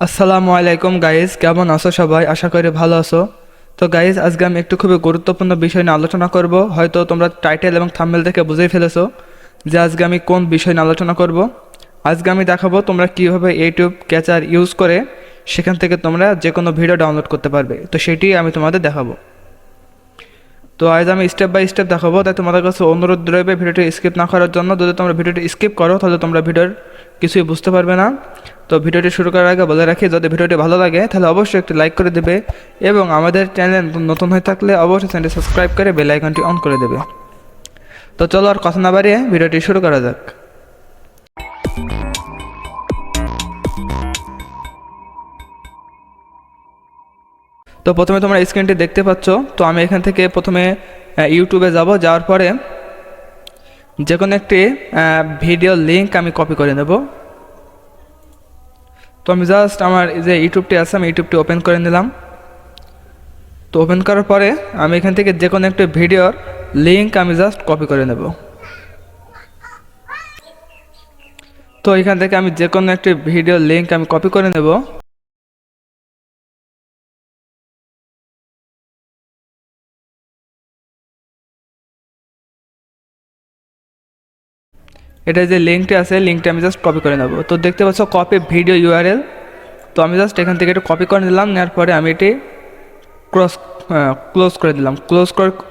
আসসালামু আলাইকুম গাইজ, কেমন আছো সবাই? আশা করি ভালো আছো। তো গাইজ, আজকে আমি একটু খুবই গুরুত্বপূর্ণ বিষয় নিয়ে আলোচনা করব। হয়তো তোমরা টাইটেল এবং থাম্বনেল থেকে বুঝেই ফেলেছো যে আজকে আমি কোন বিষয় নিয়ে আলোচনা করব। আজকে আমি দেখাবো তোমরা কীভাবে ইউটিউব ক্যাচার ইউজ করে সেখান থেকে তোমরা যে কোনো ভিডিও ডাউনলোড করতে পারবে। তো সেটি আমি তোমাদের দেখাবো। তো আজ আমি স্টেপ বাই স্টেপ দেখাবো, তাই তোমাদের কাছে অনুরোধ রইবে ভিডিওটি স্কিপ না করার জন্য। যদি তোমরা ভিডিওটি স্কিপ করো তাহলে তোমরা ভিডিওর কিছুই বুঝতে পারবে না। তো ভিডিওটি শুরু করার আগে বলে রাখি, যদি ভিডিওটি ভালো লাগে তাহলে অবশ্যই একটি লাইক করে দেবে এবং আমাদের চ্যানেল নতুন হয়ে থাকলে অবশ্যই চ্যানেলটি সাবস্ক্রাইব করে বেল আইকনটি অন করে দেবে। তো চলো আর কথা না বাড়িয়ে ভিডিওটি শুরু করা যাক। তো প্রথমে তোমরা স্ক্রিনটি দেখতে পাচ্ছ। তো আমি এখান থেকে প্রথমে ইউটিউবে যাব, যাওয়ার পরে যে কোনো একটি ভিডিও লিঙ্ক আমি কপি করে নেব। তো আমি জাস্ট আমার যে ইউটিউবটি আছে আমি ইউটিউবটি ওপেন করে নিলাম। তো ওপেন করার পরে আমি এখান থেকে যে কোনো একটি ভিডিওর লিঙ্ক আমি জাস্ট কপি করে নেব। তো এখান থেকে আমি যে কোনো একটি ভিডিওর লিঙ্ক আমি কপি করে নেব। এটা যে লিঙ্কটি আছে, লিঙ্কটি আমি জাস্ট কপি করে নেব। তো দেখতে পাচ্ছ কপি ভিডিও ইউআরএল। তো আমি জাস্ট এখান থেকে একটু কপি করে নিলাম। নেওয়ার পরে আমি এটি ক্লোজ করে দিলাম।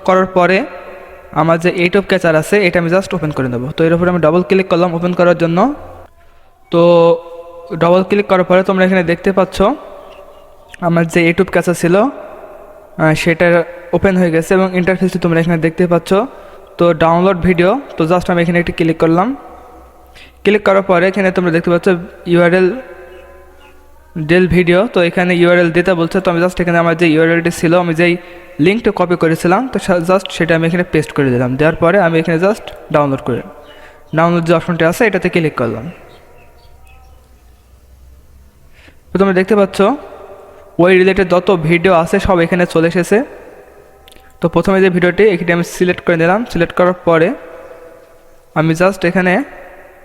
করার পরে আমার যে ইউটিউব ক্যাচার আছে এটা আমি জাস্ট ওপেন করে নেব। তো এর উপরে আমি ডবল ক্লিক করলাম ওপেন করার জন্য। তো ডবল ক্লিক করার পরে তোমরা এখানে দেখতে পাচ্ছ আমার যে ইউটিউব ক্যাচার ছিল সেটা ওপেন হয়ে গেছে এবং ইন্টারফেসটি তোমরা এখানে দেখতে পাচ্ছ। তো ডাউনলোড ভিডিও, তো জাস্ট আমি এখানে একটি ক্লিক করলাম। ক্লিক করার পরে এখানে তোমরা দেখতে পাচ্ছ ইউআরএল ডেল ভিডিও। তো এখানে ইউআরএল দিতে বলছে। তো আমি জাস্ট এখানে আমার যে ইউআরএলটি ছিল, আমি যেই লিঙ্কটা কপি করেছিলাম, তো জাস্ট সেটা আমি এখানে পেস্ট করে দিলাম। দেওয়ার পরে আমি এখানে জাস্ট ডাউনলোড যে অপশনটি আছে এটাতে ক্লিক করলাম। তো তোমরা দেখতে পাচ্ছ ওই রিলেটেড যত ভিডিও আছে সব এখানে চলে এসেছে। তো প্রথমে যে ভিডিওটি এখানে আমি সিলেক্ট করে নিলাম। সিলেক্ট করার পরে আমি জাস্ট এখানে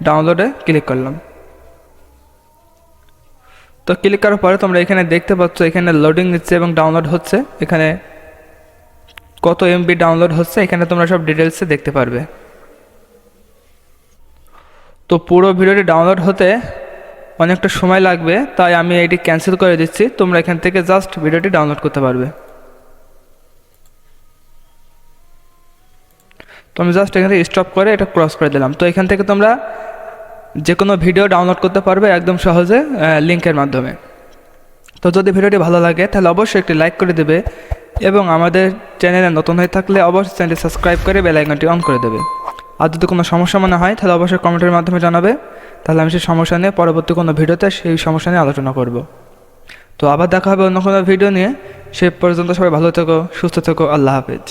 ডাউনলোডে ক্লিক করলাম। তো ক্লিক করার পরে তোমরা এখানে দেখতে পাচ্ছ এখানে লোডিং নিচ্ছে এবং ডাউনলোড হচ্ছে। এখানে কত এমবি ডাউনলোড হচ্ছে এখানে তোমরা সব ডিটেলসে দেখতে পারবে। তো পুরো ভিডিওটি ডাউনলোড হতে অনেকটা সময় লাগবে, তাই আমি এটি ক্যান্সেল করে দিচ্ছি। তোমরা এখান থেকে জাস্ট ভিডিওটি ডাউনলোড করতে পারবে। তো আমি জাস্ট এখান থেকে স্টপ করে এটা ক্রস করে দিলাম। তো এখান থেকে তোমরা যে কোনো ভিডিও ডাউনলোড করতে পারবে একদম সহজে লিঙ্কের মাধ্যমে। তো যদি ভিডিওটি ভালো লাগে তাহলে অবশ্যই একটি লাইক করে দেবে এবং আমাদের চ্যানেলে নতুন হয়ে থাকলে অবশ্যই চ্যানেলটি সাবস্ক্রাইব করে বেল আইকনটি অন করে দেবে। আর যদি কোনো সমস্যা মনে হয় তাহলে অবশ্যই কমেন্টের মাধ্যমে জানাবে, তাহলে আমি সেই সমস্যা নিয়ে পরবর্তী কোনো ভিডিওতে সেই সমস্যা নিয়ে আলোচনা করব। তো আবার দেখা হবে অন্য কোনো ভিডিও নিয়ে। সে পর্যন্ত সবাই ভালো থেকো, সুস্থ থেকো। আল্লাহ হাফেজ।